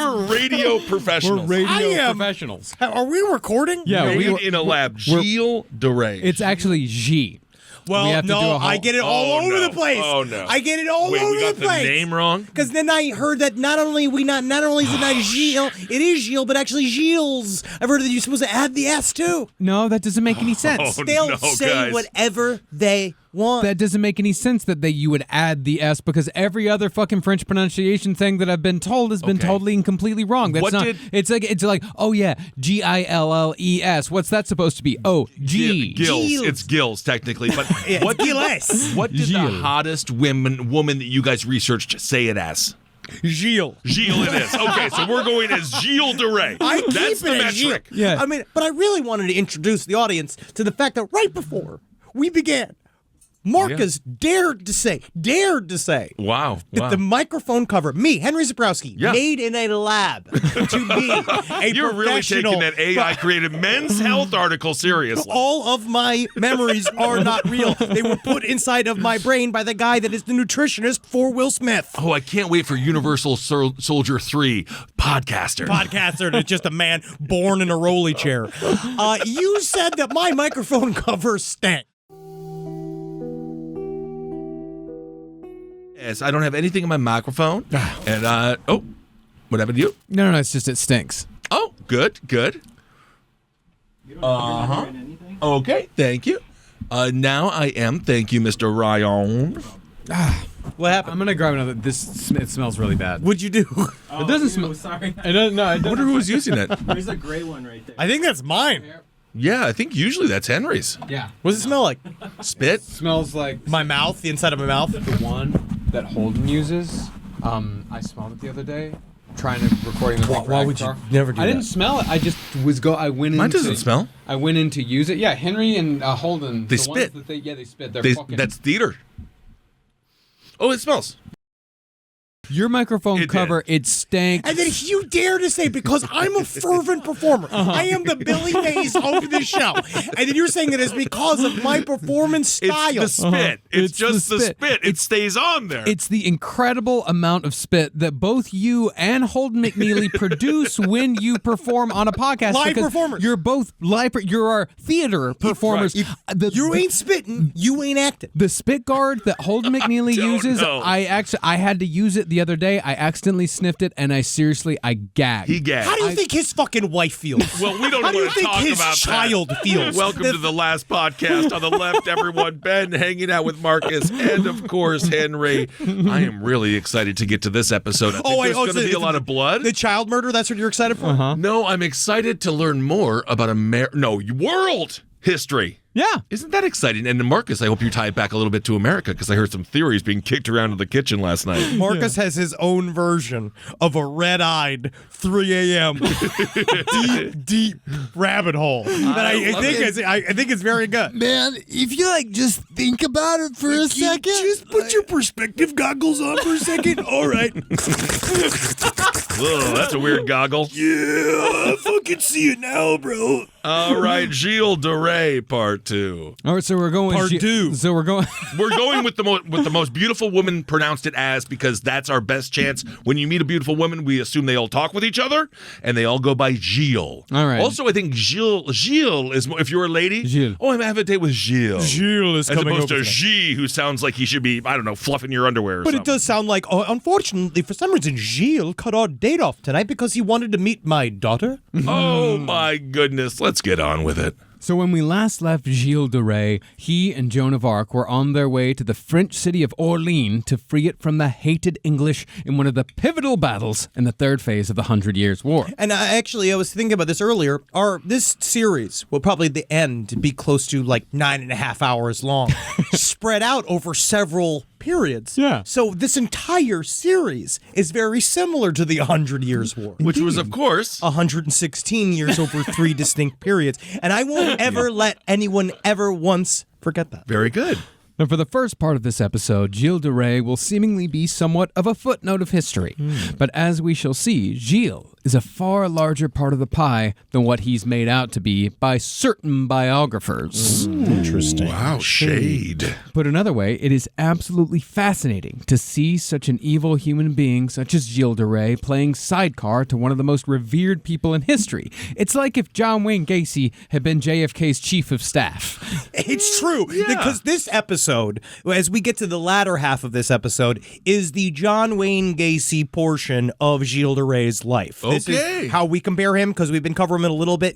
We're radio professionals. We're radio professionals. Are we recording? Yeah, Made in a lab. Gilles de Rais. It's actually Gilles. Well, no, I get it all over the place. Oh no! I get it all over the place. Wait, we got the name wrong? Because then I heard that not only is it not Gilles, it is Gilles, but actually Gilles. I've heard that you're supposed to add the S too. No, that doesn't make any sense. They'll say whatever they want. That doesn't make any sense that you would add the S, because every other fucking French pronunciation thing that I've been told has been totally and completely wrong. That's it's like oh yeah, Gilles. What's that supposed to be? Oh, G. Gilles. It's Gilles technically, but what did the hottest woman that you guys researched say it as? Gilles. Gilles it is. Okay, so we're going as Gilles de Rais. That's the metric. Yeah. I mean, but I really wanted to introduce the audience to the fact that right before we began, Marcus dared to say Wow. that the microphone cover, me, Henry Zabrowski, made in a lab to be a You're really taking that AI-created Men's Health article seriously. All of my memories are not real. They were put inside of my brain by the guy that is the nutritionist for Will Smith. Oh, I can't wait for Universal Soldier 3 podcaster. That's just a man born in a rolly chair. You said that my microphone cover stank. Yes, I don't have anything in my microphone. And, what happened to you? No, it's just it stinks. Oh, good. Uh-huh. Okay, thank you. Now I am. Thank you, Mr. Ryan. What happened? I'm gonna grab another. It smells really bad. What'd you do? It doesn't smell. Sorry. I don't know. I wonder who was using it. There's a gray one right there. I think that's mine. Yeah, I think usually that's Henry's. Yeah. What does it smell like? Spit? Smells like My mouth, the inside of my mouth. the one that Holden uses. I smelled it the other day. Trying to recording the thing for Why would you never do I that? didn't smell it. I just I went in. Mine doesn't smell. I went in to use it. Yeah, Henry and Holden. They the spit. Ones that they spit. They're fucking. That's theater. Oh, it smells. Your microphone It cover, it stank. And then you dare to say, because I'm a fervent performer, I am the Billy Mays of this show. And then you're saying that it's because of my performance style. It's the spit. It's just the spit. It It's- stays on there. It's the incredible amount of spit that both you and Holden McNeely produce when you perform on a podcast. Live because performers. You're both you're our theater performers. You ain't spitting, you ain't acting. The spit guard that Holden McNeely don't uses, know. I had to use it the other day. I accidentally sniffed it and I gagged. He gagged. How do you think his fucking wife feels? Well, we don't How do you want to think talk his about child that. feels? Welcome to the last podcast. On the left, everyone, Ben hanging out with Marcus, and of course, Henry. I am really excited to get to this episode. I think there's going to be a lot of blood. The child murder, that's what you're excited for? Uh-huh. No, I'm excited to learn more about world history. Yeah. Isn't that exciting? And Marcus, I hope you tie it back a little bit to America, because I heard some theories being kicked around in the kitchen last night. Marcus has his own version of a red-eyed 3 a.m. deep rabbit hole that I think is very good. Man, if you just think about it for a second. Just put your perspective goggles on for a second. All right. Whoa, that's a weird goggle. Yeah, I fucking see it now, bro. All right, Gilles de Rais, part 2. All right, so we're going Part two. So we're going We're going with the most beautiful woman pronounced it as, because that's our best chance. When you meet a beautiful woman, we assume they all talk with each other, and they all go by Gilles. All right. Also, I think Gilles is, if you're a lady, Gilles. Oh, I'm having a date with Gilles. Gilles is As coming opposed over to tonight. Gilles, who sounds like he should be, I don't know, fluffing your underwear or But something. it does sound like, unfortunately, for some reason, Gilles cut our date off tonight because he wanted to meet my daughter. Oh, my goodness. Let's get on with it. So when we last left Gilles de Rais, he and Joan of Arc were on their way to the French city of Orleans to free it from the hated English in one of the pivotal battles in the third phase of the 100 Years' War. And I was thinking about this earlier. This series will probably at the end be close to 9.5 hours long, spread out over several periods. Yeah. So this entire series is very similar to the 100 Years' War. Which was, of course, 116 years over 3 distinct periods. And I won't ever let anyone ever once forget that. very good. Now, for the first part of this episode, Gilles de Rais will seemingly be somewhat of a footnote of history. But as we shall see, Gilles is a far larger part of the pie than what he's made out to be by certain biographers. Interesting. Wow, shade. Put another way, it is absolutely fascinating to see such an evil human being such as Gilles de Rais playing sidecar to one of the most revered people in history. It's like if John Wayne Gacy had been JFK's chief of staff. It's true, because this episode, as we get to the latter half of this episode, is the John Wayne Gacy portion of Gilles de Rais' life. This is how we compare him, because we've been covering him a little bit.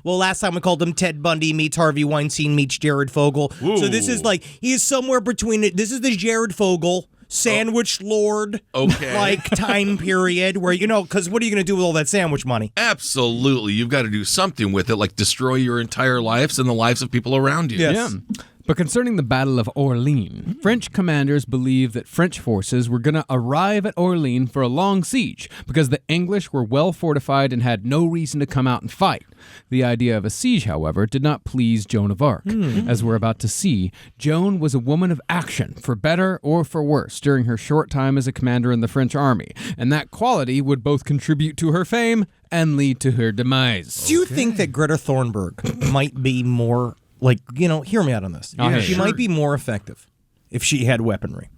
Last time we called him Ted Bundy meets Harvey Weinstein meets Jared Fogle. Ooh. So this is like, he is somewhere between it. This is the Jared Fogle sandwich lord time period where, because what are you going to do with all that sandwich money? Absolutely. You've got to do something with it, like destroy your entire lives and the lives of people around you. Yes. Yeah. But concerning the Battle of Orleans, French commanders believed that French forces were going to arrive at Orleans for a long siege because the English were well fortified and had no reason to come out and fight. The idea of a siege, however, did not please Joan of Arc. As we're about to see, Joan was a woman of action, for better or for worse, during her short time as a commander in the French army, and that quality would both contribute to her fame and lead to her demise. Do you think that Greta Thunberg might be more... hear me out on this. She might be more effective if she had weaponry.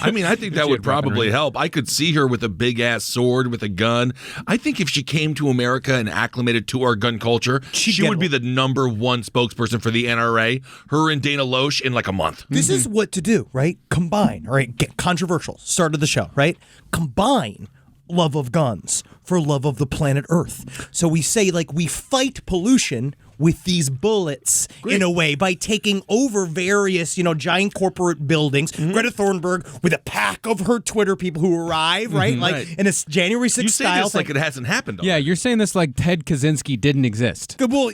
I mean, I think that would probably help. I could see her with a big-ass sword, with a gun. I think if she came to America and acclimated to our gun culture, she would be the number one spokesperson for the NRA, her and Dana Loesch, in like a month. This is what to do, right? Combine, all right? Get controversial. Start of the show, right? Combine love of guns for love of the planet Earth. So we say, we fight pollution with these bullets in a way by taking over various, giant corporate buildings. Greta Thunberg with a pack of her Twitter people who arrive, right? In a January 6th you say style this thing. like it hasn't happened. Yeah, you're saying this like Ted Kaczynski didn't exist. Well,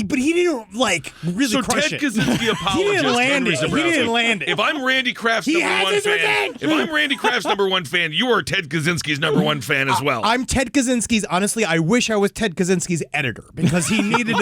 but he didn't really crush Ted it. Kaczynski apologist. He didn't land Henry it. He Zabrowski. didn't land it. If I'm Randy Kraft's number one fan, if I'm Randy Kraft's number one fan, you are Ted Kaczynski's number one fan as well. I'm Ted Kaczynski's. Honestly, I wish I was Ted Kaczynski's editor because he needed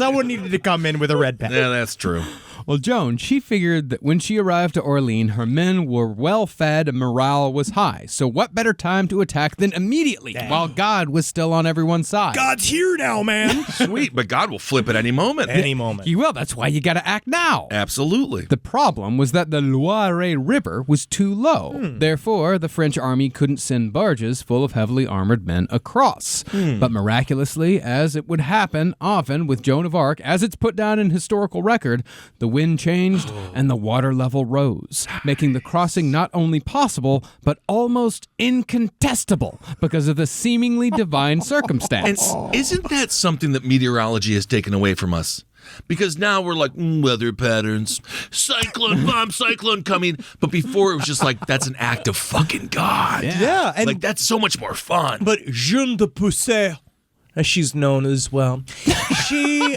someone needed to come in with a red pen. Yeah, that's true. Well, Joan, she figured that when she arrived to Orleans, her men were well fed and morale was high. So what better time to attack than immediately, while God was still on everyone's side? God's here now, man. Sweet, but God will flip at any moment. Any moment. He will. That's why you got to act now. Absolutely. The problem was that the Loire River was too low. Therefore, the French army couldn't send barges full of heavily armored men across. But miraculously, as it would happen often with Joan of Arc, as it's put down in historical record, the wind changed and the water level rose, making the crossing not only possible, but almost incontestable because of the seemingly divine circumstance. And isn't that something that meteorology has taken away from us? Because now we're like, weather patterns, cyclone coming. But before it was just like, that's an act of fucking God. Yeah. And that's so much more fun. But Jeanne de Poussey, as she's known as well, she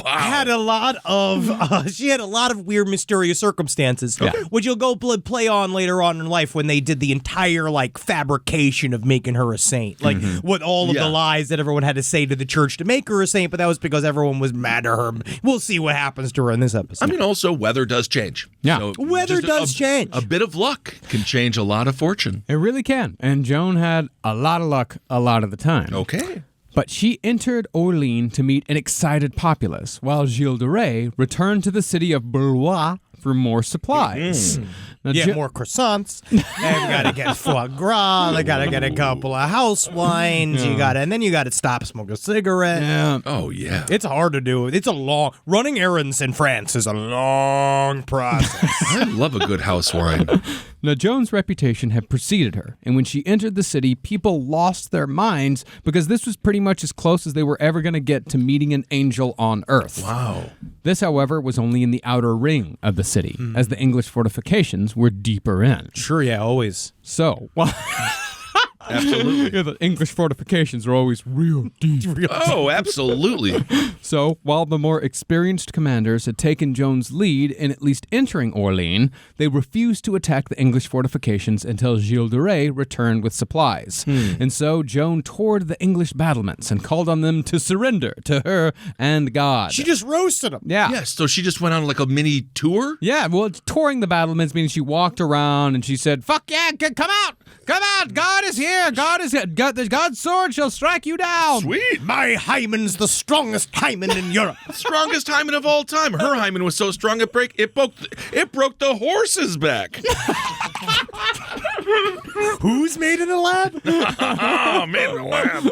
had a lot of weird, mysterious circumstances, which you'll go play on later on in life when they did the entire fabrication of making her a saint, what all of the lies that everyone had to say to the church to make her a saint. But that was because everyone was mad at her. We'll see what happens to her in this episode. I mean, also weather does change. Yeah, so weather does change. A bit of luck can change a lot of fortune. It really can. And Joan had a lot of luck a lot of the time. Okay. But she entered Orleans to meet an excited populace, while Gilles de Rais returned to the city of Blois for more supplies. Now, more croissants. And you gotta get foie gras. They gotta get a couple of house wines. And then you gotta stop, smoke a cigarette. Yeah. Oh yeah. It's hard to do. Running errands in France is a long process. I love a good house wine. Now, Joan's reputation had preceded her, and when she entered the city, people lost their minds because this was pretty much as close as they were ever going to get to meeting an angel on Earth. Wow. This, however, was only in the outer ring of the city, as the English fortifications were deeper in. Sure, yeah, always. So, Absolutely. The English fortifications are always real deep. Oh, absolutely. So, while the more experienced commanders had taken Joan's lead in at least entering Orleans, they refused to attack the English fortifications until Gilles de Rais returned with supplies. And so, Joan toured the English battlements and called on them to surrender to her and God. She just roasted them. Yeah. Yeah, so she just went on like a mini tour? Yeah, well, touring the battlements means she walked around and she said, "Fuck yeah, come out! Come out! God is here! God is here! God's sword shall strike you down! Sweet! My hymen's the strongest hymen in Europe. Strongest hymen of all time. Her hymen was so strong it broke the horse's back. Who's made in a lab? Made in a lab.